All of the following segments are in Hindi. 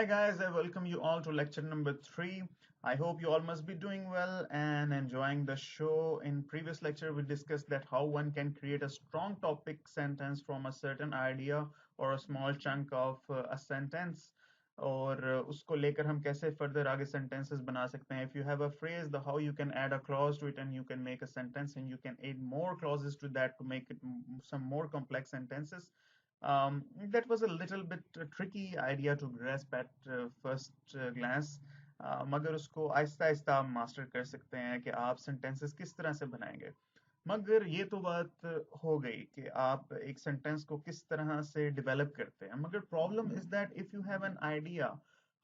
Hi guys, I welcome you all to lecture number 3. I hope you all must be doing well and enjoying the show. In previous lecture, we discussed that how one can create a strong topic sentence from a certain idea or a small chunk of a sentence और उसको लेकर हम कैसे further आगे sentences बना सकते हैं. If you have a phrase, the how you can add a clause to it and you can make a sentence and you can add more clauses to that to make it some more complex sentences. That was a little bit tricky idea to grasp at first glance. मगर उसको आहिस्ता आहिस्ता आप मास्टर कर सकते हैं कि आप सेंटेंसेस किस तरह से बनाएंगे. मगर ये तो बात हो गई कि आप एक सेंटेंस को किस तरह से डेवलप करते हैं. मगर problem is that if you have an idea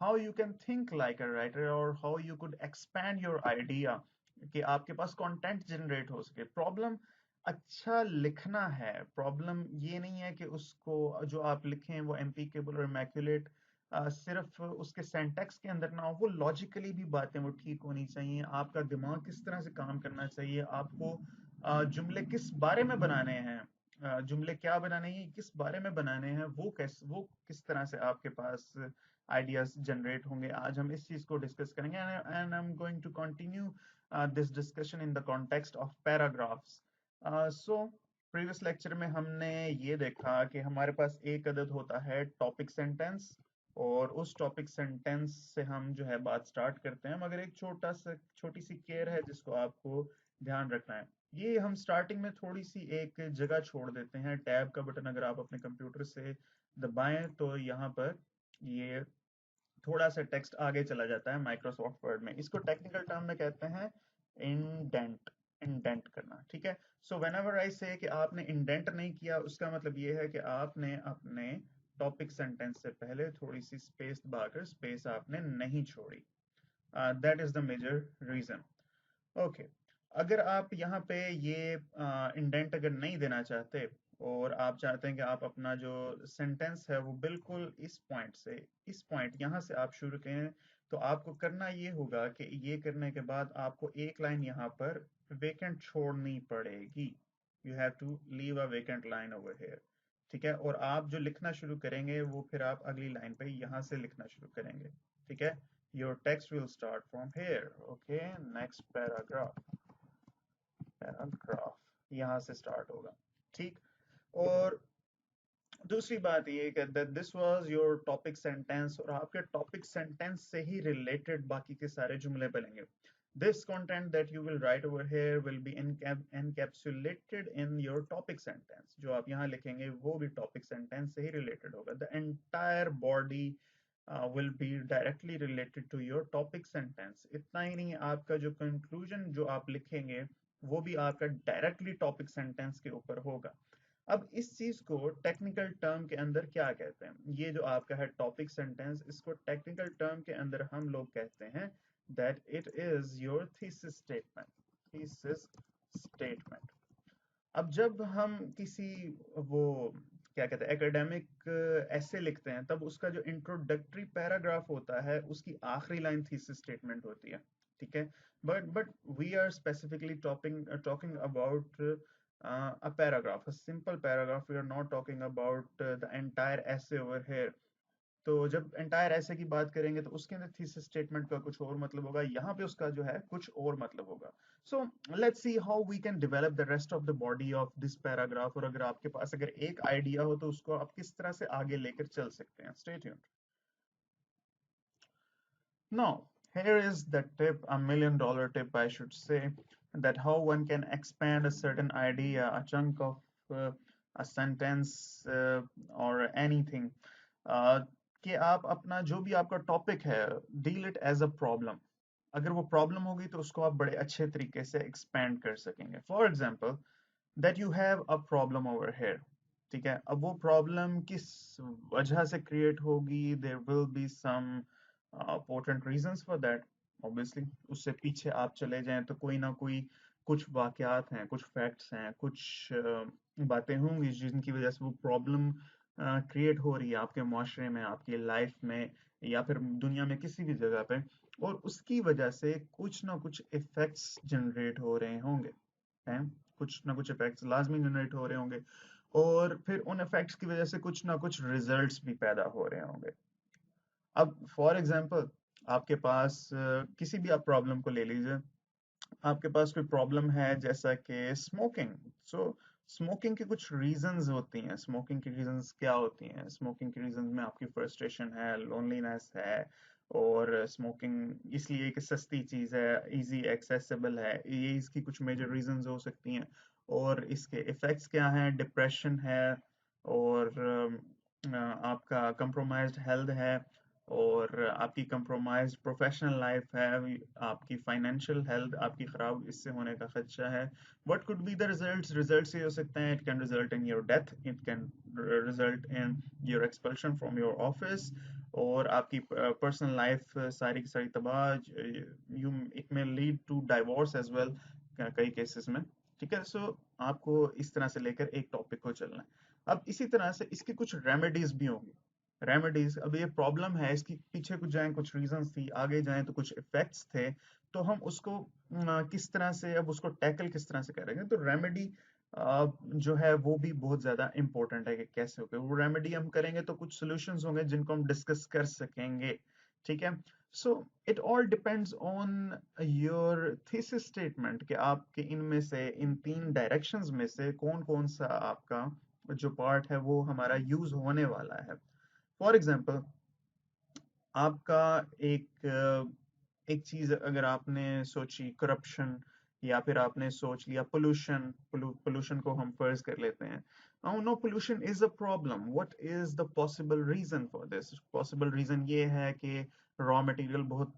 how you can think like a writer or how you could expand your idea कि आपके पास कंटेंट जनरेट हो सके. प्रॉब्लम अच्छा लिखना है. प्रॉब्लम ये नहीं है कि उसको जो आप लिखें वो एम्पिकेबल और इमैक्युलेट सिर्फ उसके सेंटेक्स के अंदर ना हो. वो लॉजिकली भी बातें वो ठीक होनी चाहिए. आपका दिमाग किस तरह से काम करना चाहिए. आपको जुमले किस बारे में बनाने हैं, जुमले क्या बनाने हैं, किस बारे में बनाने हैं, वो किस तरह से आपके पास आइडियाज जनरेट होंगे. आज हम इस चीज को डिस्कस करेंगे and I am going to continue this discussion in the context of paragraphs. So previous lecture में हमने ये देखा कि हमारे पास एक अदद होता है टॉपिक सेंटेंस और उस टॉपिक सेंटेंस से हम जो है बात स्टार्ट करते हैं. मगर एक छोटी सी केयर है जिसको आपको ध्यान रखना है. ये हम स्टार्टिंग में थोड़ी सी एक जगह छोड़ देते हैं. टैब का बटन अगर आप अपने कंप्यूटर से दबाएं तो यहाँ पर ये थोड़ा सा टेक्स्ट आगे चला जाता है माइक्रोसॉफ्ट वर्ड में. इसको टेक्निकल टर्म में कहते हैं इंडेंट. इंडेंट करना, ठीक है. सो वेन एवर आई से कि आपने इंडेंट नहीं किया, उसका मतलब ये है कि आपने अपने टॉपिक सेंटेंस से पहले थोड़ी सी स्पेस दबाकर स्पेस आपने नहीं छोड़ी. That is the major reason. Okay. अगर आप यहाँ पे ये इंडेंट अगर नहीं देना चाहते और आप चाहते हैं कि आप अपना जो सेंटेंस है वो बिल्कुल इस पॉइंट से, इस पॉइंट यहाँ से आप शुरू करें, तो आपको करना ये होगा कि ये करने के बाद आपको एक लाइन यहाँ पर वेकेंट छोड़नी पड़ेगी. You have to leave a vacant line over here, ठीक है. और आप जो लिखना शुरू करेंगे वो फिर आप अगली लाइन पे यहाँ से लिखना शुरू करेंगे, ठीक है. Your text will start from here. Okay, next paragraph. Paragraph यहाँ से start होगा, ठीक. और दूसरी बात ये कि that this was your topic sentence और आपके topic sentence से ही related बाकी के सारे जुमले बनेंगे. This content that you will write over here will be encapsulated in your topic sentence. जो आप यहाँ लिखेंगे वो भी topic sentence से ही related होगा. The entire body will be directly related to your topic sentence. इतना ही नहीं, आपका जो conclusion जो आप लिखेंगे वो भी आपका directly topic sentence के ऊपर होगा. अब इस चीज को टेक्निकल टर्म के अंदर क्या कहते हैं. ये जो आपका है टॉपिक सेंटेंस, इसको टेक्निकल टर्म के अंदर हम लोग कहते हैं that it is your thesis statement. Thesis statement. अब जब हम किसी वो क्या कहते हैं एकेडमिक ऐसे लिखते हैं तब उसका जो इंट्रोडक्टरी पैराग्राफ होता है उसकी आखिरी लाइन थीसिस स्टेटमेंट होती है, ठीक है. But we are specifically talking about a paragraph, a simple paragraph. We are not talking about the entire essay over here. तो जब एंटायर ऐसे की बात करेंगे तो उसके अंदर थीसिस स्टेटमेंट का कुछ और मतलब होगा, यहाँ पे उसका जो है कुछ और मतलब होगा. So let's see how we can develop the rest of the body of this paragraph. और अगर आपके पास अगर एक आइडिया हो तो उसको आप किस तरह से आगे लेकर चल सकते हैं. Stay tuned. Now, here is the tip, $1 million tip, I should say, that how one can expand a certain idea, a chunk of a sentence or anything. Uh, कि आप अपना जो भी आपका टॉपिक है, deal it as a problem. अगर वो प्रॉब्लम होगी तो उसको आप बड़े अच्छे तरीके से एक्सपेंड कर सकेंगे. For example that you have a problem over here, ठीक है. अब वो प्रॉब्लम किस वजह से क्रिएट होगी, there will be some important reasons for that. Obviously उससे पीछे आप चले जाएं तो कोई ना कोई कुछ वाकयात हैं, कुछ फैक्ट्स हैं, कुछ बातें होंगी जिनकी वजह से वो प्रॉब्लम क्रिएट हो रही है आपके माशरे में, आपकी लाइफ में या फिर दुनिया में किसी भी जगह पे. और उसकी वजह से कुछ ना कुछ इफेक्ट्स जनरेट हो रहे होंगे, हैं. कुछ ना कुछ इफेक्ट्स लाजमी जनरेट हो रहे होंगे और फिर उन इफेक्ट्स की वजह से कुछ ना कुछ रिजल्ट्स भी पैदा हो रहे होंगे. अब फॉर एग्जांपल आपके पास किसी भी आप प्रॉब्लम को ले लीजिए, आपके पास कोई प्रॉब्लम है जैसा कि स्मोकिंग। सो स्मोकिंग की कुछ रीजंस होती हैं। स्मोकिंग की रीजंस क्या होती हैं? स्मोकिंग की रीजंस में आपकी फ्रस्ट्रेशन है, लोनलीनेस है, और स्मोकिंग इसलिए कि सस्ती चीज है, इजी एक्सेसिबल है, ये इसकी कुछ मेजर रीजंस हो सकती हैं। और इसके इफेक्ट्स क्या हैं? डिप्रेशन है, और आपका कंप्रोमाइज्ड हेल्थ है, और आपकी कंप्रोमाइज्ड प्रोफेशनल लाइफ है, आपकी फाइनेंशियल हेल्थ आपकी खराब इससे होने का खदशा है। What could be the results? Results ये हो सकते हैं, it can result in your death, it can result in your expulsion from your office, और आपकी पर्सनल लाइफ सारी की सारी तबाह। You it may lead to divorce as well कई केसेस में। ठीक है, सो आपको इस तरह से लेकर एक टॉपिक को चलना है। अब इसी तरह से इसकी कुछ रेमेडीज भी होंगी। रेमेडीज, अब ये प्रॉब्लम है, इसकी पीछे कुछ जाएं कुछ रीजंस थी, आगे जाएं तो कुछ इफेक्ट्स थे, तो हम उसको किस तरह से अब उसको टैकल किस तरह से करेंगे? तो रेमेडी जो है वो भी बहुत ज्यादा इंपॉर्टेंट है कि कैसे होगा वो रेमेडी हम करेंगे, तो कुछ सॉल्यूशंस होंगे जिनको हम डिस्कस कर सकेंगे। ठीक है, so it all depends on your thesis statement कि आपके इनमें से इन तीन डायरेक्शंस में से कौन कौन सा आपका जो पार्ट है वो हमारा यूज होने वाला है। फॉर एग्जाम्पल, आपका एक चीज अगर आपने सोची करप्शन, या फिर आपने सोच लिया पोल्यूशन। पोल्यूशन को हम फर्ज कर लेते हैं। No, pollution is a problem. What is the possible reason for this? Possible reason ये है कि रॉ मटेरियल बहुत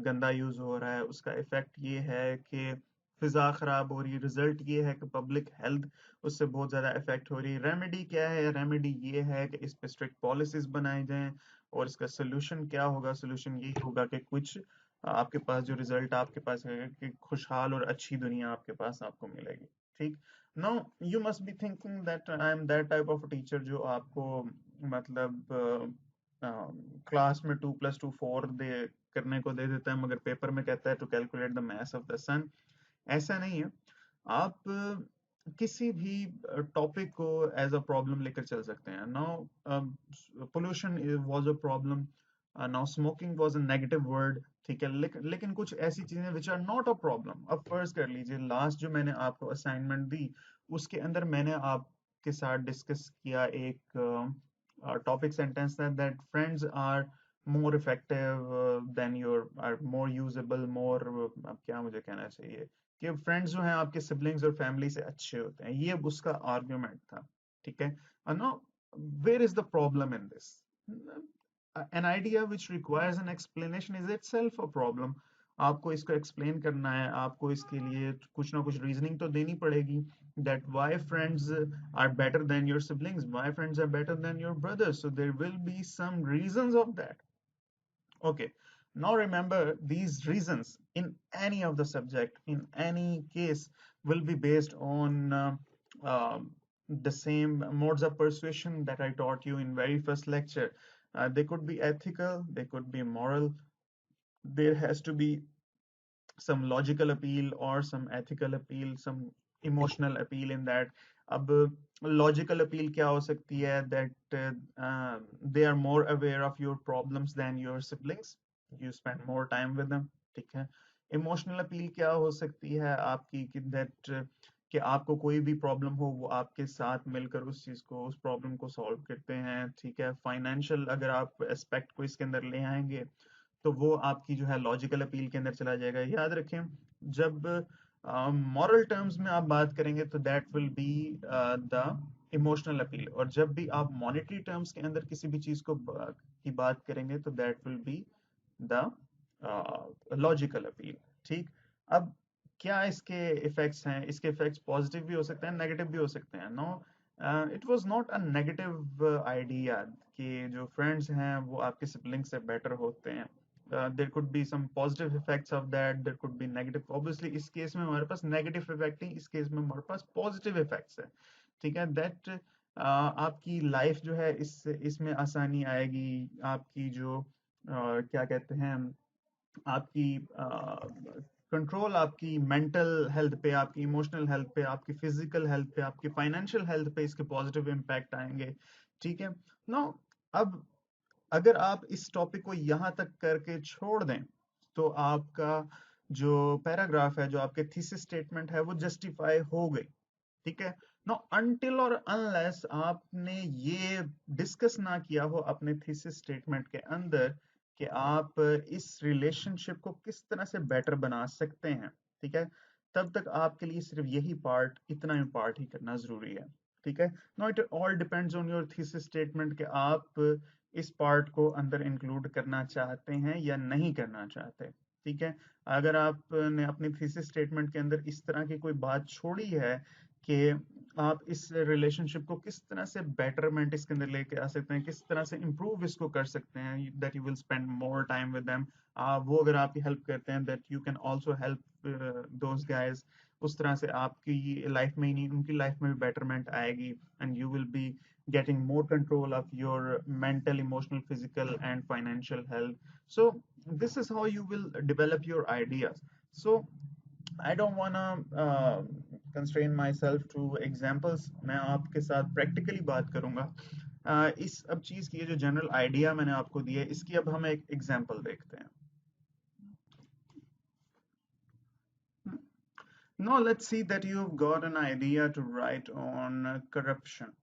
गंदा यूज हो रहा है, उसका इफेक्ट ये है कि फिजा खराब हो रही है, रिजल्ट ये है कि पब्लिक हेल्थ उससे बहुत ज्यादा इफेक्ट हो रही है। रेमेडी क्या है? रेमेडी ये है कि इस पे स्ट्रिक्ट पॉलिसीज बनाई जाएं। और इसका सोल्यूशन क्या होगा? सोल्यूशन यही होगा कि कुछ आपके पास जो रिजल्ट आपके पास है कि खुशहाल और अच्छी दुनिया आपके पास आपको मिलेगी। ठीक। Now you must be thinking that I am that type of teacher जो आपको मतलब क्लास में 2+2 4 दे करने को दे देता है, मगर पेपर में कहता है to calculate the mass of the sun. ऐसा नहीं है। आप किसी भी टॉपिक को एज अ प्रॉब्लम लेकर चल सकते हैं। Now pollution was a problem, now smoking was a negative word. ठीक है, लेकिन कुछ ऐसी चीजें which are not a problem. अब फर्ज कर लीजिए लास्ट जो मैंने आपको असाइनमेंट दी उसके अंदर मैंने आपके साथ डिस्कस किया एक topic sentence that friends are more effective than your, are more usable, more, अब क्या मुझे कहना चाहिए, कि फ्रेंड्स जो हैं आपके सिबलिंग्स और फैमिली से अच्छे होते हैं, ये उसका आर्ग्यूमेंट था। ठीक है, no, where is the problem in this? An idea which requires an explanation is itself a problem. आपको इसको एक्सप्लेन करना है, आपको इसके लिए कुछ ना कुछ रीजनिंग तो देनी पड़ेगी, that why friends are better than your siblings, why friends are better than your brothers, so there will be some reasons of that. Okay, now remember these reasons in any of the subject, in any case, will be based on the same modes of persuasion that I taught you in very first lecture. They could be ethical, they could be moral. There has to be some logical appeal or some ethical appeal, some emotional appeal in that. अब logical appeal क्या हो सकती है? That they are more aware of your problems than your siblings. You spend more time with them. ठीक है। Emotional appeal क्या हो सकती है आपकी कि that कि आपको कोई भी प्रॉब्लम हो वो आपके साथ मिलकर उस चीज को, उस प्रॉब्लम को सॉल्व करते हैं। ठीक है। फाइनेंशियल अगर आप एस्पेक्ट को इसके अंदर ले आएंगे तो वो आपकी जो है लॉजिकल अपील के अंदर चला जाएगा। याद रखें, जब मॉरल टर्म्स में आप बात करेंगे तो that will be the emotional appeal, और जब भी आप मॉनेटरी टर्म्स के अंदर किसी भी चीज को की बात करेंगे तो that will be the logical appeal. ठीक। अब क्या इसके इफेक्ट्स हैं? इसके इफेक्ट्स पॉजिटिव भी हो सकते हैं, नेगेटिव भी हो सकते हैं। No, it was not a negative idea कि जो फ्रेंड्स हैं वो आपके सिबलिंग से बेटर होते हैं। There could be some positive effects of that, there could be negative, obviously इस केस में हमारे पास नेगेटिव इफेक्ट है, इस केस में हमारे पास पॉजिटिव इफेक्ट्स है। ठीक है, दैट आपकी लाइफ जो है इसमें आसानी आएगी। आपकी जो क्या कहते हैं, आपकी कंट्रोल आपकी मेंटल हेल्थ पे, आपकी इमोशनल हेल्थ पे, आपकी फिजिकल हेल्थ पे, आपकी फाइनेंशियल हेल्थ पे इसके पॉजिटिव इम्पैक्ट आएंगे। ठीक है। नो, अब अगर आप इस टॉपिक को यहाँ तक करके छोड़ दें तो आपका जो पैराग्राफ है, जो आपके थीसिस स्टेटमेंट है, वो जस्टिफाई हो गई। ठीक है। नो अनटिल और अनलेस आपने ये डिस्कस ना किया हो अपने थीसिस स्टेटमेंट के अंदर कि आप इस रिलेशनशिप को किस तरह से बेटर बना सकते हैं, ठीक है, तब तक आपके लिए सिर्फ यही पार्ट, इतना इम्पार्ट ही करना जरूरी है। ठीक है। No it all depends on your thesis statement कि आप इस पार्ट को अंदर इंक्लूड करना चाहते हैं या नहीं करना चाहते। ठीक है। अगर आपने अपनी थीसिस स्टेटमेंट के अंदर इस तरह की कोई बात छोड़ी है कि आप इस रिलेशनशिप को किस तरह से बेटरमेंट इसके अंदर लेके आ सकते हैं, किस तरह से इम्प्रूव इसको कर सकते हैं, that you will spend more time with them, वो अगर आपकी हेल्प करते हैं, that you can also help those guys, उस तरह से आपकी लाइफ में ही नहीं उनकी लाइफ में भी बेटरमेंट आएगी, and you will be getting more control of your mental, emotional, physical, and financial health. So this is how you will develop your ideas. So I don't want to constrain myself to examples. मैं आपके साथ practically बात करूंगा। इस अब चीज की ये जो जनरल आइडिया मैंने आपको दिया है, इसकी अब हम एक एग्जांपल देखते हैं। Now let's see that you've got an idea to write on corruption.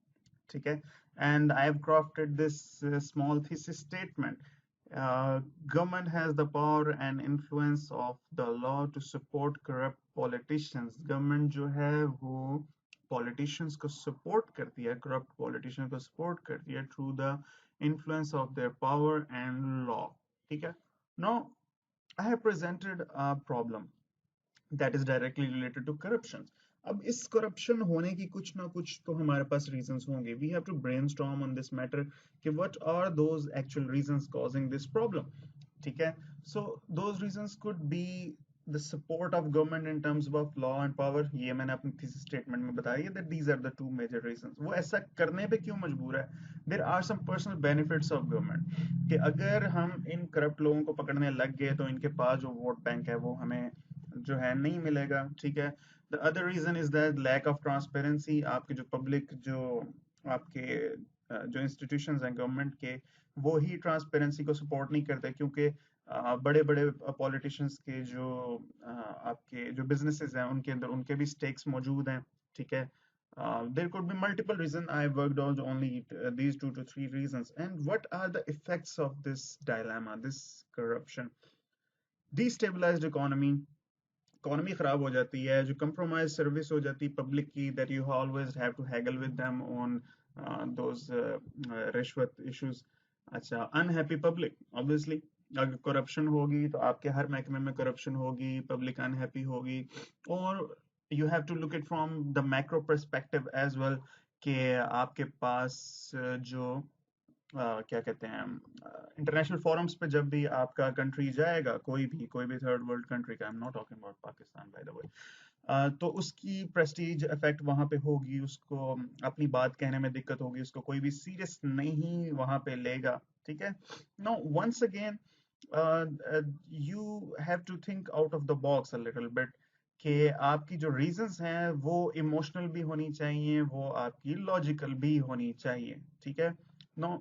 ठीक है, and I have crafted this small thesis statement. Government has the power and influence of the law to support corrupt politicians. Government जो है वो politicians को support करती है, corrupt politicians को support करती है through the influence of their power and law. ठीक है। Now I have presented a problem that is directly related to corruption. अब इस करप्शन होने की कुछ ना कुछ तो हमारे पास रीजंस होंगे। We have to brainstorm on this matter कि what are those actual reasons causing this problem. ठीक है। So those reasons could be the support of government in terms of law and power. ये मैंने अपनी थीसिस स्टेटमेंट में बताया that these are the two major reasons. वो ऐसा करने पे क्यों मजबूर है? There are some personal benefits of government कि अगर हम इन करप्ट लोगों को पकड़ने लग गए तो इनके पास जो वोट बैंक है वो हमें जो है नहीं मिलेगा। ठीक है। The other reason is that lack of transparency. आपके जो पब्लिक जो आपके जो इंस्टीट्यूशंस हैं गवर्नमेंट के, वो ही ट्रांसपेरेंसी को सपोर्ट नहीं करते, क्योंकि बड़े बड़े पॉलिटिशियंस के जो आपके जो बिजनेसेस हैं उनके अंदर उनके भी स्टेक्स मौजूद हैं। ठीक है। There could be multiple reasons. I worked on only these 2 to 3 reasons. And what are the effects of this dilemma, this corruption? Destabilized economy, economy खराब हो जाती है, जो कंप्रोमाइज सर्विस हो जाती है पब्लिक की, that you always have to haggle with them on those रिश्वत इश्यूज। अच्छा, अनहैप्पी पब्लिक, ऑब्वियसली अगर करप्शन होगी तो आपके हर महकमे में करप्शन होगी, पब्लिक अनहैप्पी होगी। और you have to look it from the macro perspective as well कि आपके पास जो क्या कहते हैं, इंटरनेशनल फोरम्स पे जब भी आपका कंट्री जाएगा, कोई भी थर्ड वर्ल्ड कंट्री का, I am not talking about Pakistan by the way, तो उसकी प्रेस्टीज इफेक्ट वहां पे होगी, उसको अपनी बात कहने में दिक्कत होगी, उसको कोई भी सीरियस नहीं वहां पे लेगा। ठीक है। No once again you have to think out of the box a little bit कि आपकी जो रीजंस हैं वो इमोशनल भी होनी चाहिए, वो आपकी लॉजिकल भी होनी चाहिए। ठीक है। नो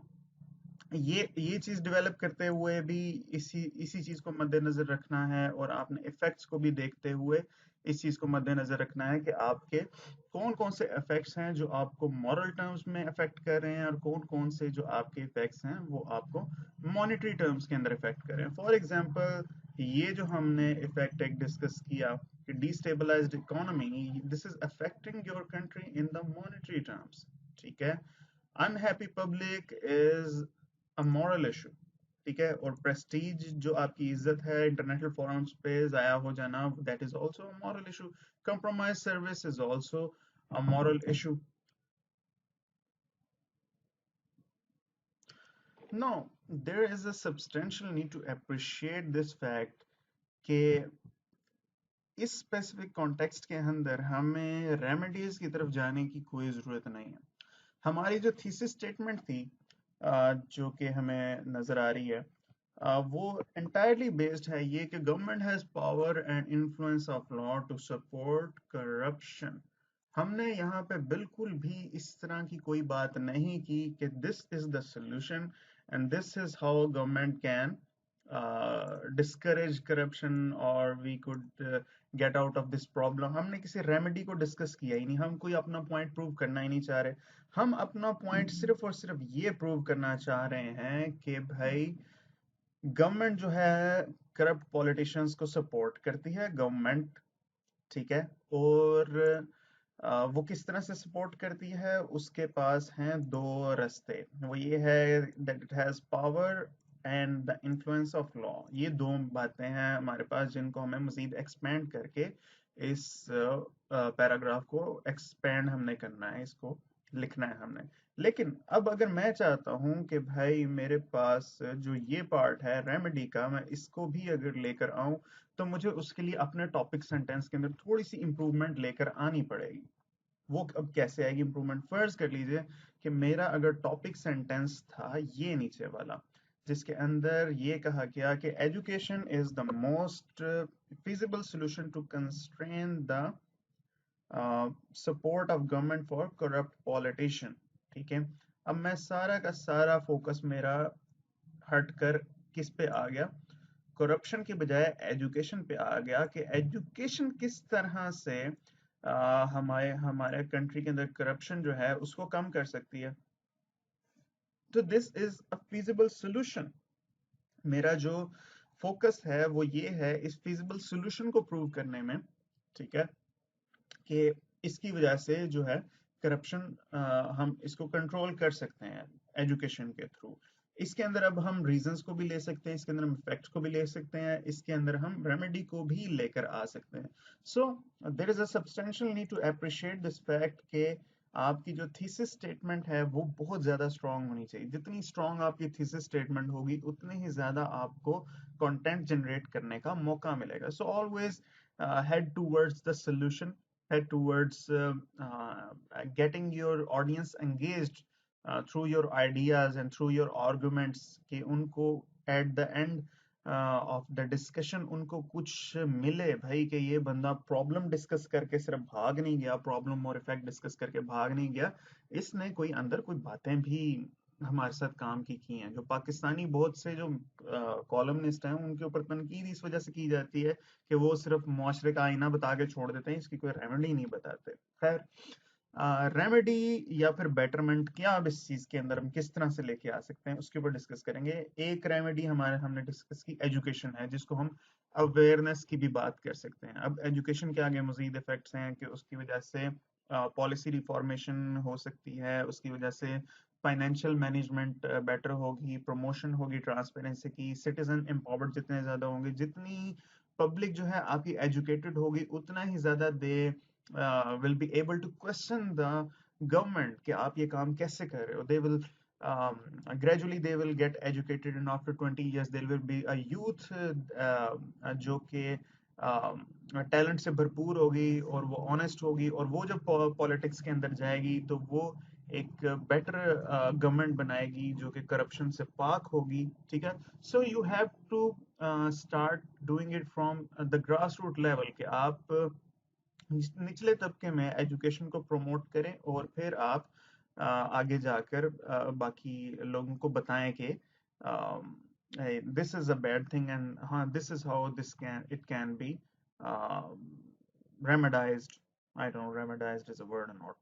ये चीज डेवलप करते हुए भी इसी इसी चीज को मद्देनजर रखना है, और आपने इफेक्ट्स को भी देखते हुए इस चीज को मद्देनजर रखना है कि आपके कौन कौन से इफेक्ट्स हैं जो आपको मॉरल टर्म्स में इफेक्ट कर रहे हैं, और कौन कौन से जो आपके इफेक्ट्स हैं वो आपको मॉनेटरी टर्म्स के अंदर इफेक्ट कर रहे हैं। फॉर एग्जांपल, ये जो हमने इफेक्ट एक डिस्कस किया कि destabilised economy, this is affecting your country in the monetary terms. ठीक है। Unhappy public is a moral issue. ठीक है। और प्रेस्टीज जो आपकी इज्जत है इंटरनेशनल फोरम्स पे जाया हो जाना, that is also a moral issue. Compromise service is also a moral issue. No, there is a substantial need to appreciate this fact कि इस स्पेसिफिक कॉन्टेक्स्ट के अंदर हमें रेमेडीज की तरफ जाने की कोई जरूरत नहीं है। हमारी जो थीसिस स्टेटमेंट थी जो कि हमें नजर आ रही है, वो entirely based है ये कि government has power and influence of law to support corruption. हमने यहाँ पे बिल्कुल भी इस तरह की कोई बात नहीं की कि this is the solution and this is how government can discourage corruption, or we could get out of this problem. हमने किसी रेमेडी को डिस्कस किया ही नहीं, हम कोई अपना पॉइंट प्रूव करना ही नहीं चाह रहे। हम अपना पॉइंट सिर्फ और सिर्फ ये प्रूव करना चाह रहे हैं कि भाई गवर्नमेंट जो है करप्ट पॉलिटिशियंस को सपोर्ट करती है, गवर्नमेंट, ठीक है। और वो किस तरह से सपोर्ट करती है, उसके पास हैं दो रास्ते। वो ये है that it has power and the influence of law. ये दो बातें हैं हमारे पास जिनको हमें मजीद एक्सपेंड करके इस पैराग्राफ को एक्सपेंड हमने करना है, इसको लिखना है हमने। लेकिन अब अगर मैं चाहता हूं कि भाई मेरे पास जो ये पार्ट है रेमेडी का, मैं इसको भी अगर लेकर आऊं, तो मुझे उसके लिए अपने टॉपिक सेंटेंस के अंदर थोड़ी सी इंप्रूवमेंट लेकर आनी पड़ेगी। वो अब कैसे आएगी इंप्रूवमेंट? फर्ज कर लीजिए कि मेरा अगर टॉपिक सेंटेंस था ये नीचे वाला, जिसके अंदर ये कहा गया कि education is the most feasible solution to constrain the support of government for corrupt politician। ठीक है, अब मैं सारा का सारा फोकस मेरा हटकर किस पे आ गया? करप्शन की बजाय एजुकेशन पे आ गया कि एजुकेशन किस तरह से हमारे हमारे कंट्री के अंदर करप्शन जो है उसको कम कर सकती है। तो this is a feasible solution. मेरा जो फोकस है वो ये है इस फीजिबल सोल्यूशन को प्रूव करने में, ठीक है, कि इसकी वजह से जो है करप्शन हम इसको कंट्रोल कर सकते हैं एजुकेशन के थ्रू। इसके अंदर अब हम रीजंस को भी ले सकते हैं, इसके अंदर हम फैक्ट्स को भी ले सकते हैं, इसके अंदर हम रेमेडी को भी लेकर आ सकते हैं। So there is a substantial need to appreciate this fact कि आपकी जो थीसिस स्टेटमेंट है वो बहुत ज्यादा स्ट्रांग होनी चाहिए। जितनी स्ट्रांग आपकी थीसिस स्टेटमेंट होगी उतने ही ज्यादा आपको कंटेंट जनरेट करने का मौका मिलेगा। So always head towards the solution, head towards getting your audience engaged through your ideas and through your arguments, कि उनको at the end of the discussion उनको कुछ मिले भाई, कि ये बंदा प्रॉब्लम डिस्कस करके सिर्फ भाग नहीं गया, प्रॉब्लम और इफेक्ट डिस्कस करके भाग नहीं गया, इसने कोई अंदर कोई बातें भी हमारे साथ काम की हैं। जो पाकिस्तानी बहुत से जो कॉलमनिस्ट हैं उनके ऊपर तनकीद इस वजह से की जाती है कि वो सिर्फ मुआशरे का आईना बता के छोड़ देते हैं, इसकी कोई रेमेडी नहीं बताते। खैर, रेमेडी या फिर बेटरमेंट क्या अब इस चीज के अंदर हम किस तरह से लेके आ सकते हैं उसके ऊपर डिस्कस करेंगे। एक रेमेडी हमने डिस्कस की एजुकेशन है, जिसको हम अवेयरनेस की भी बात कर सकते हैं। अब एजुकेशन के आगे मजीद इफेक्ट्स हैं कि उसकी वजह से पॉलिसी रिफॉर्मेशन हो सकती है, उसकी वजह से फाइनेंशियल मैनेजमेंट बेटर होगी, प्रमोशन होगी ट्रांसपेरेंसी की, सिटीजन एम्पावर्ड जितने ज्यादा होंगे, जितनी पब्लिक जो है आपकी एजुकेटेड होगी, उतना ही ज्यादा दे will be able to question the government कि आप ये काम कैसे कर रहे हो। They will gradually they will get educated, and after 20 years there will be a youth जो कि टैलेंट से भरपूर होगी और वो ऑनेस्ट होगी, और वो जब पॉलिटिक्स के अंदर जाएगी तो वो एक बेटर गवर्नमेंट बनाएगी जो कि करप्शन से पाक होगी। ठीक है, so you have to start doing it from the grass root level, कि आप निचले तबके में एजुकेशन को प्रमोट करें और फिर आप आगे जाकर बाकी लोगों को बताएं कि this is a bad thing, and हाँ this is how this can it can be remedised. I don't know remedised is a word or not.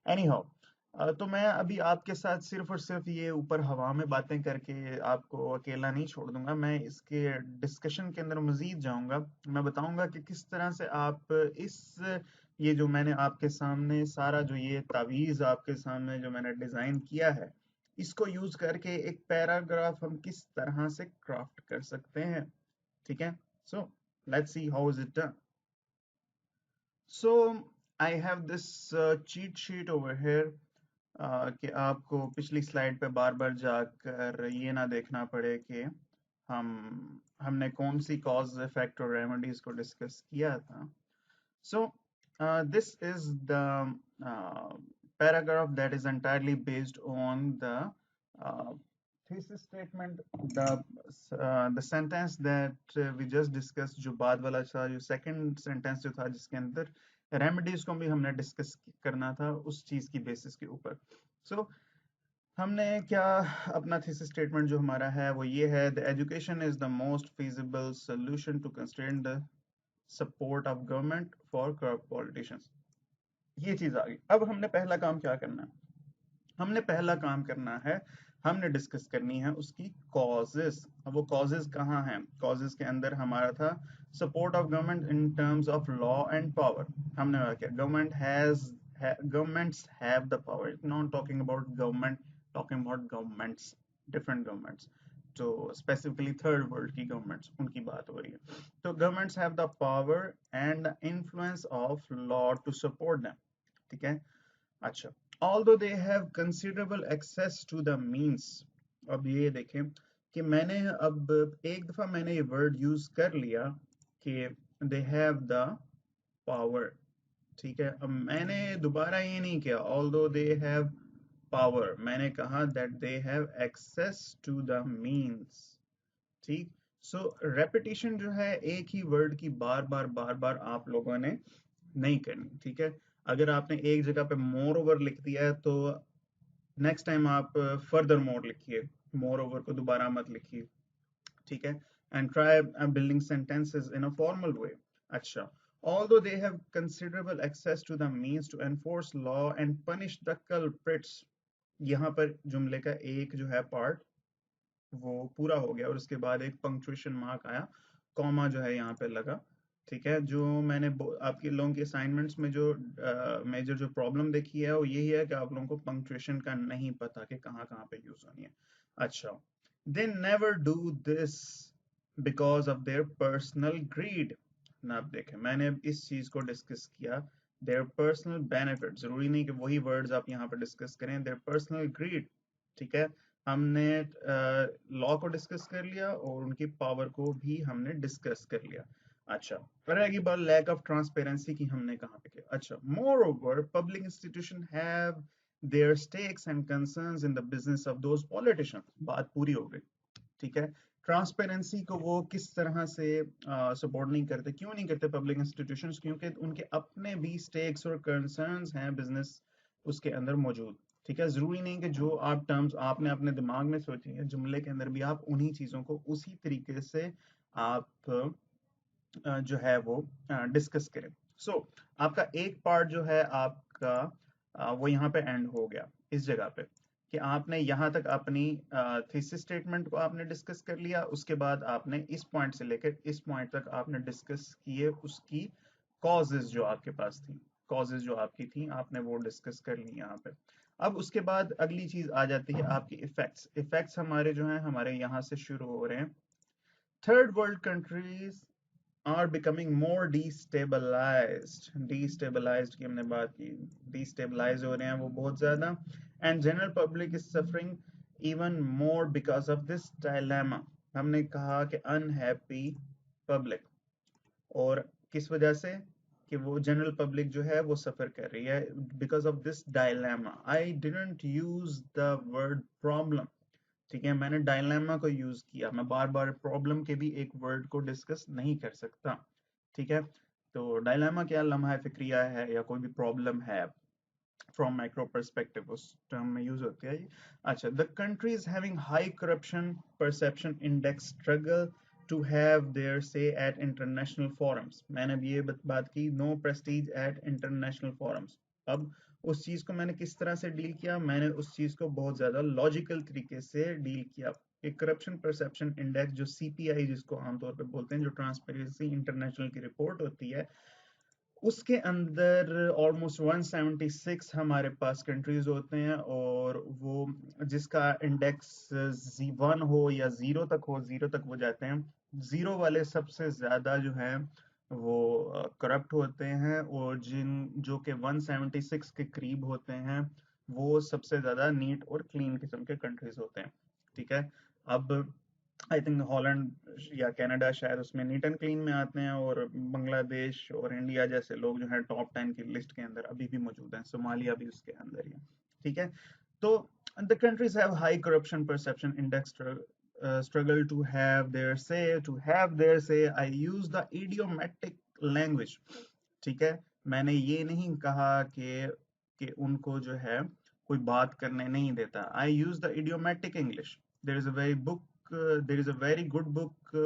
Anyhow, तो मैं अभी आपके साथ सिर्फ और सिर्फ ये ऊपर हवा में बातें करके आपको अकेला नहीं छोड़ दूंगा, मैं इसके डिस्कशन के अंदर मजीद जाऊंगा। मैं बताऊंगा कि किस तरह से आप इस ये जो मैंने आपके सामने सारा जो ये तावीज आपके सामने जो मैंने डिजाइन किया है, इसको यूज करके एक पैराग्राफ हम किस तरह से क्राफ्ट कर सकते हैं। ठीक है, सो let's see how is it done. So I have this cheat sheet over here, कि आपको पिछली स्लाइड पे बार बार जाकर ये ना देखना पड़े कि हमने कौन सी कॉज इफेक्ट और रेमेडीज को डिस्कस किया था। So this is the paragraph that is entirely based on the thesis statement, the sentence that we just discussed, जो बाद वाला था, जो सेकंड सेंटेंस जो था जिसके अंदर रेमेडीज को भी हमने डिस्कस करना था उस चीज की बेसिस के ऊपर। सो हमने क्या अपना थीसिस स्टेटमेंट जो हमारा है वो ये है, the education is the most feasible solution to constrain the support of government for corrupt politicians। ये चीज आ गई। अब हमने पहला काम क्या करना है, हमने पहला काम करना है, हमने डिस्कस करनी है उसकी कॉजेस। अब वो कॉजेस कहाँ हैं, कॉजेस के अंदर हमारा था support of government in terms of law and power. हमने क्या, governments have the power, not talking about government, talking about governments, different governments, जो स्पेसिफिकली थर्ड वर्ल्ड की गवर्नमेंट्स उनकी बात हो रही है। तो governments have the power and influence of law to support them. ठीक है, अच्छा, although they have considerable access to the means। अब ये देखें कि मैंने अब एक दफा मैंने ये वर्ड यूज कर लिया कि they have the power। ठीक है, अब मैंने दोबारा ये नहीं किया although they have power, मैंने कहा that they have access to the means। ठीक, सो रेपिटेशन जो है एक ही वर्ड की बार बार आप लोगों ने नहीं करनी। ठीक है, अगर आपने एक जगह पे मोर ओवर लिख दिया है तो नेक्स्ट टाइम आप फर्दर मोर लिखिए, मोर ओवर को दोबारा मत लिखिए। ठीक है, and try building sentences in a formal way. अच्छा, although they have considerable access to the means to enforce law and punish the culprits। यहाँ पर जुमले का एक जो है पार्ट वो पूरा हो गया और उसके बाद एक पंक्चुएशन मार्क आया, कॉमा जो है यहाँ पे लगा। ठीक है, जो मैंने आपके लोगों के असाइनमेंट्स में जो मेजर जो प्रॉब्लम देखी है वो यही है कि आप लोगों को पंक्चुएशन का नहीं पता कि कहाँ कहाँ पे यूज होनी है। अच्छा, they never do this because of their personal greed. ना, आप देखें मैंने इस चीज को डिस्कस किया, देयर पर्सनल बेनिफिट, जरूरी नहीं कि वही वर्ड्स आप यहाँ पे डिस्कस करें, देयर पर्सनल ग्रीड। ठीक है, हमने लॉ को डिस्कस कर लिया और उनकी पावर को भी हमने डिस्कस कर लिया। अच्छा, रहेगी बात लैक ऑफ ट्रांसपेरेंसी की, हमने कहाँ पे किया। अच्छा, more over public institution have their stakes and concerns in the business of those politician. बात पूरी हो गई। ठीक है, ट्रांसपेरेंसी को वो किस तरह से सपोर्ट नहीं करते, क्यों नहीं करते पब्लिक इंस्टीट्यूशंस, क्योंकि उनके अपने भी स्टेक्स और कंसर्न्स हैं बिजनेस उसके अंदर मौजूद। ठीक है, जरूरी नहीं कि जो आप टर्म्स आपने अपने दिमाग में सोची है जुमले के अंदर भी आप उन्हीं चीजों को उसी तरीके से आप जो है वो डिस्कस करें। सो आपका एक पार्ट जो है आपका वो यहाँ पे एंड हो गया इस जगह पे कि आपने यहाँ तक अपनी थीसिस स्टेटमेंट को आपने डिस्कस कर लिया, उसके बाद आपने इस पॉइंट से लेकर इस पॉइंट तक आपने डिस्कस किए उसकी कॉजेज जो आपके पास थी, कॉजेज जो आपकी थी आपने वो डिस्कस कर ली यहाँ पे। अब उसके बाद अगली चीज आ जाती है आपकी इफेक्ट्स। इफेक्ट्स हमारे जो हैं हमारे यहाँ से शुरू हो रहे हैं। Third world countries are becoming more destabilized। destabilized की हमने बात की, destabilize हो रहे हैं वो बहुत ज्यादा, and general public is suffering even more because of this dilemma। हमने कहा कि unhappy public, और किस वजह से कि वो जनरल पब्लिक जो है वो सफर कर रही है because of this dilemma. I didn't use the word problem. ठीक है, मैंने डायलेमा को यूज किया, मैं बार बार प्रॉब्लम के भी एक वर्ड को डिस्कस नहीं कर सकता। ठीक है, तो डायलेमा क्या लम्हा फिक्रिया है या कोई भी प्रॉब्लम है फ्रॉम माइक्रो परस्पेक्टिव उस टर्म में यूज होती है। अच्छा, the countries having high corruption perception index struggle to have their say at international forums. मैंने भी ये बात की, no prestige at international forums. अब उस चीज को मैंने किस तरह से डील किया, मैंने उस चीज को बहुत ज्यादा लॉजिकल तरीके से डील किया। एक करप्शन परसेप्शन इंडेक्स जो सीपीआई जिसको आमतौर पे बोलते हैं, जो ट्रांसपेरेंसी इंटरनेशनल की रिपोर्ट होती है, उसके अंदर ऑलमोस्ट 176 हमारे पास कंट्रीज होते हैं, और वो जिसका इंडेक्स 1 हो या 0 तक हो, 0 तक वो जाते हैं। 0 वाले सबसे ज्यादा जो है वो करप्ट होते हैं, और जो कि 176 के करीब होते हैं वो सबसे ज्यादा नीट और क्लीन किस्म के कंट्रीज होते हैं। ठीक है, अब आई थिंक हॉलैंड या कनाडा शायद उसमें नीट एंड क्लीन में आते हैं, और बांग्लादेश और इंडिया जैसे लोग जो हैं टॉप 10 की लिस्ट के अंदर अभी भी मौजूद हैं, सोमालिया भी उसके अंदर ही है। ठीक है, तो the countries have high corruption perception index struggle to have their say। I use the idiomatic language। ठीक है, मैंने ये नहीं कहा कि उनको जो है कोई बात करने नहीं देता। I use the idiomatic English. There is a very good book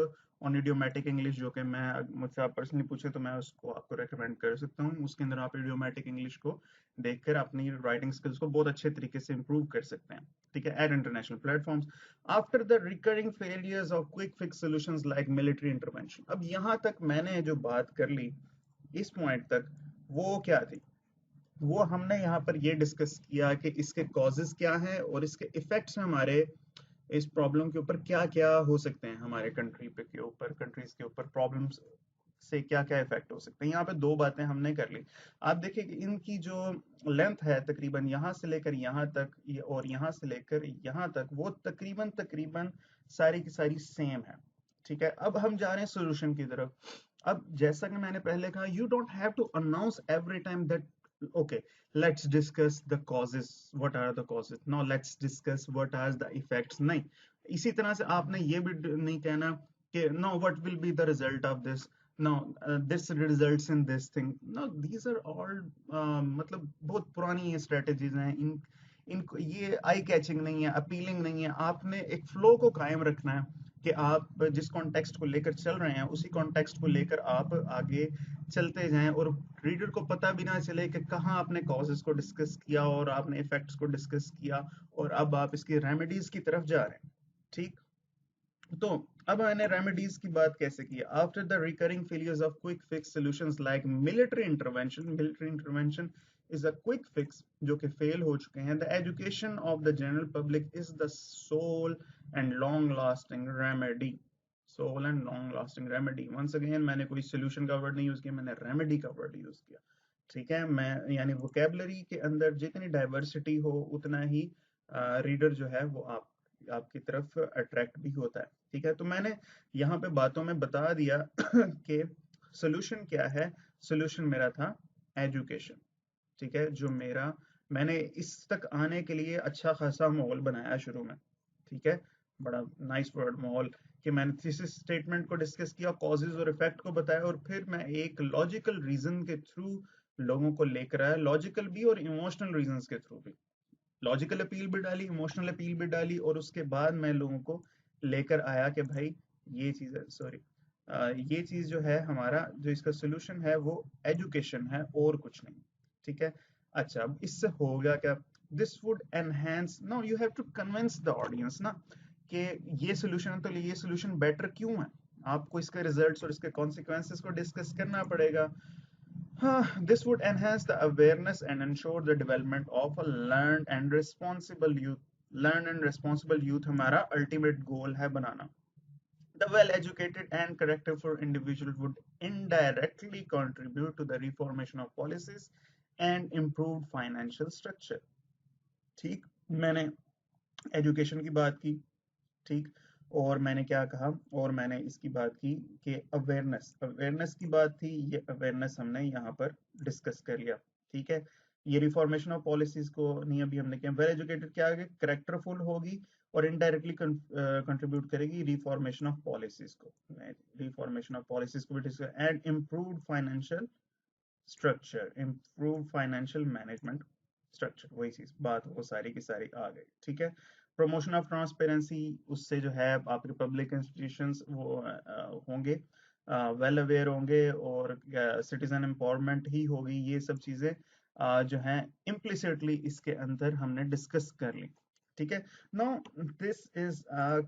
on idiomatic English, जो कि मैं, मुझसे आप पर्सनली पूछे तो मैं उसको आपको रेकमेंड कर सकता हूँ। उसके अंदर आप इडियोमेटिक इंग्लिश को देखकर अपनी राइटिंग स्किल्स को बहुत अच्छे तरीके से इंप्रूव कर सकते हैं। ठीक है, at international platforms. After the recurring failures of quick fix solutions like military intervention. अब यहाँ तक मैंने जो बात कर ली इस पॉइंट तक, वो क्या थी? वो हमने यहाँ पर ये डिस्कस किया कि इसके कॉजेज क्या हैं और इसके इफेक्ट्स हमारे इस प्रॉब्लम के ऊपर क्या क्या हो सकते हैं, हमारे कंट्री पे के ऊपर, कंट्रीज के ऊपर प्रॉब्लम्स से क्या क्या इफेक्ट हो सकते हैं। यहाँ पे दो बातें हमने कर ली। आप देखिए कि इनकी जो लेंथ है तकरीबन यहाँ से लेकर यहाँ तक और यहाँ से लेकर यहाँ तक, वो तकरीबन तकरीबन सारी की सारी सेम है। ठीक है, अब हम जा रहे हैं सोल्यूशन की तरफ। अब जैसा कि मैंने पहले कहा, you don't have to announce every time that okay, let's discuss the causes. What are the causes? Now let's discuss what are the effects. नहीं, इसी तरह से आपने ये भी नहीं कहना कि no, what will be the result of this? No, this results in this thing. No, these are all मतलब बहुत पुरानी ये strategies हैं। इनको ये आई कैचिंग नहीं है, अपीलिंग नहीं है। आपने एक फ्लो को कायम रखना है कि आप जिस कॉन्टेक्स्ट को लेकर चल रहे हैं उसी कॉन्टेक्स्ट को लेकर आप आगे चलते जाएं, और रीडर को पता भी ना चले कि कहाँ आपने कॉजेस को डिस्कस किया और आपने इफेक्ट्स को डिस्कस किया और अब आप इसकी रेमेडीज की तरफ जा रहे हैं। ठीक, तो अब मैंने रेमेडीज की बात कैसे की? After the recurring failures of quick fix solutions like military intervention. Military intervention is a quick fix जो कि फेल हो चुके हैं। The education of the general public is the sole and long lasting remedy. Sole and long lasting remedy. Once again, मैंने कोई सोल्यूशन का वर्ड नहीं यूज किया, मैंने रेमेडी का वर्ड यूज किया। ठीक है, मैं यानी वोकेबलरी के अंदर जितनी डाइवर्सिटी हो उतना ही रीडर जो है वो आपकी तरफ अट्रैक्ट भी होता है। ठीक है, तो मैंने यहाँ पे बातों में बता दिया कि सोल्यूशन क्या है। सोल्यूशन मेरा था एजुकेशन। ठीक है, जो मेरा, मैंने इस तक आने के लिए अच्छा खासा माहौल बनाया शुरू में। ठीक है, बड़ा नाइस वर्ड माहौल, कि मैंने थीसिस स्टेटमेंट को डिस्कस किया, कॉजेज और इफेक्ट को बताया, और फिर मैं एक लॉजिकल रीजन के थ्रू लोगों को लेकर आया, लॉजिकल भी और इमोशनल रीजंस के थ्रू भी। लॉजिकल अपील भी डाली, इमोशनल अपील भी डाली, और उसके बाद मैं लोगों को लेकर आया कि भाई ये चीज है, सॉरी, ये चीज जो है हमारा, जो इसका सोल्यूशन है वो एजुकेशन है और कुछ नहीं। ठीक है, अच्छा, अब इससे होगा क्या? This would enhance, no, you have to convince the audience ना कि ये सोल्यूशन है तो ये सोल्यूशन बेटर क्यों है। आपको इसके रिजल्ट्स और इसके कॉन्सिक्वेंसेस को डिस्कस करना पड़ेगा। This would enhance the awareness and ensure the development of a learned and responsible youth. Learned and responsible youth हमारा ultimate goal है बनाना। The well-educated and characterful individual would indirectly contribute to the reformation of policies and improved financial structure. ठीक, मैंने एजुकेशन की बात की। ठीक, और मैंने क्या कहा, और मैंने इसकी बात की कि अवेयरनेस, अवेयरनेस की बात थी, ये अवेयरनेस हमने यहाँ पर डिस्कस कर लिया। ठीक है, ये रिफॉर्मेशन ऑफ पॉलिसीज को नहीं अभी हमने किया। वेल एजुकेटेड क्या आगे, करेक्टरफुल होगी और इनडायरेक्टली कंट्रीब्यूट करेगी रिफॉर्मेशन ऑफ पॉलिसीज को, रिफॉर्मेशन ऑफ पॉलिसीज को भी discuss, and improved financial structure, improve financial management structure, वही चीज बात वो सारी की सारी आ गई। ठीक है, प्रमोशन ऑफ ट्रांसपेरेंसी, उससे जो है आपके पब्लिक इंस्टीट्यूशंस वो होंगे, वेल अवेयर होंगे, और सिटीजन एम्पावरमेंट ही होगी। ये सब चीजें जो हैं इम्प्लिसिटली इसके अंदर हमने डिस्कस कर ली। ठीक है, now this is a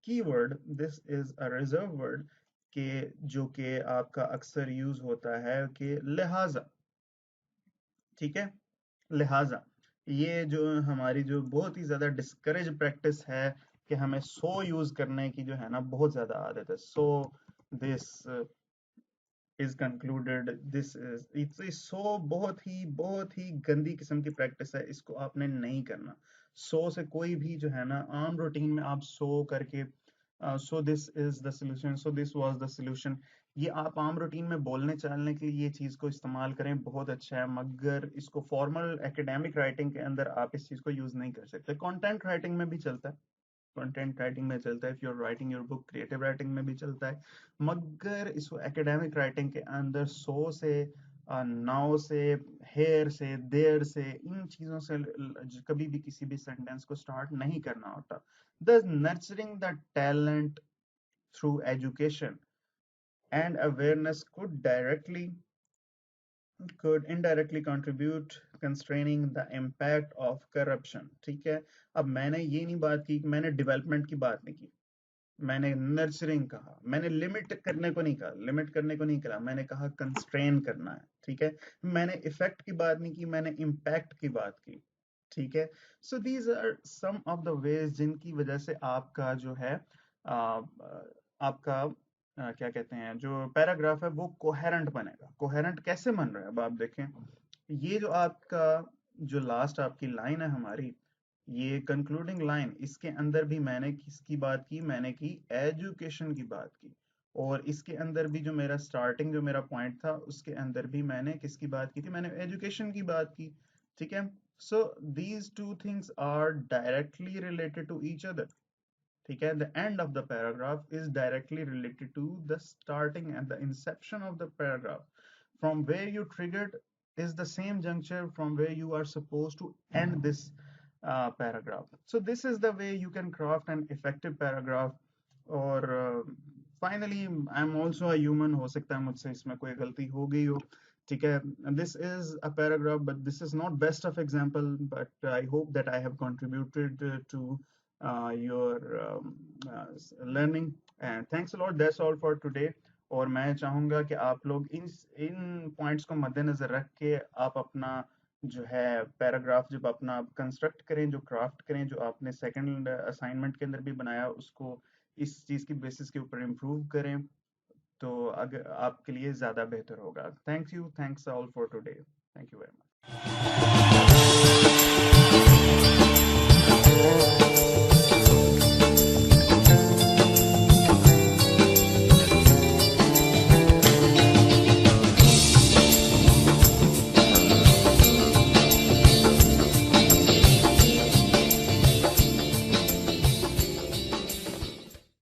keyword, this is a reserve word के जो कि आपका अक्सर यूज होता है कि लिहाजा। ठीक है, लिहाजा, ये जो हमारी जो बहुत ही ज्यादा डिस्करेज प्रैक्टिस है कि हमें सो यूज करने की जो है ना बहुत ज्यादा आदत है। So this is concluded, this is so, बहुत ही गंदी किस्म की प्रैक्टिस है, इसको आपने नहीं करना। सो से कोई भी जो है ना आम रूटीन में आप सो करके, so this is the solution, so this was the solution, ये आप आम रूटीन में बोलने चालने के लिए ये चीज को इस्तेमाल करें, बहुत अच्छा है, मगर इसको फॉर्मल एकेडमिक राइटिंग के अंदर आप इस चीज को यूज नहीं कर सकते। कंटेंट राइटिंग में भी चलता है, कंटेंट राइटिंग में चलता है, if you are writing your book, creative writing में भी चलता है, मगर इसको एकेडमिक राइटिंग के अंदर सो से नाउ से, हेयर से, देयर से, इन चीजों से कभी भी किसी भी सेंटेंस को स्टार्ट नहीं करना होता. The nurturing the talent through education and awareness could indirectly contribute constraining the impact of corruption. ठीक है. अब मैंने ये नहीं बात की, मैंने डेवलपमेंट की बात नहीं की, मैंने नर्चरिंग कहा, मैंने लिमिट करने को नहीं कहा, लिमिट करने को नहीं कहा, मैंने कहा कंस्ट्रेन करना है. ठीक है. मैंने इफेक्ट की बात नहीं की, मैंने इम्पैक्ट की बात की. ठीक है. So these are some of the ways जिनकी वजह से आपका जो है आपका क्या कहते हैं, जो पैराग्राफ है वो कोहेरेंट बनेगा. कोहेरेंट कैसे बन रहा है, अब आप देखें, ये जो आपका जो लास्ट आपकी लाइन है हमारी, ये कंक्लूडिंग लाइन, इसके अंदर भी मैंने किसकी बात की, मैंने की एजुकेशन की बात की. और इसके अंदर भी जो मेरा स्टार्टिंग जो मेरा पॉइंट था, उसके अंदर भी मैंने किसकी बात की थी, मैंने एजुकेशन की बात की. ठीक है. So these two things are directly related to each other. ठीक है. The end of the paragraph is directly related to the starting and the inception of the paragraph. From where you triggered is the same juncture from where you are supposed to end this paragraph. So this is the way you can craft an effective paragraph. और finally, I'm also a human. हो सकता है मुझसे इसमें कोई गलती हो गई हो. ठीक है. This is a paragraph, but this is not best of example. But I hope that I have contributed to your learning. And thanks a lot. That's all for today. और मैं चाहूंगा कि आप लोग इन इन पॉइंट्स को मद्देनजर रख के आप अपना जो है पैराग्राफ जब अपना कंस्ट्रक्ट करें, जो क्राफ्ट करें, जो आपने सेकंड असाइनमेंट के अंदर भी बनाया, उसको इस चीज की बेसिस के ऊपर इम्प्रूव करें, तो अगर आपके लिए ज्यादा बेहतर होगा. Thank you. Thanks all for today. Thank you very much.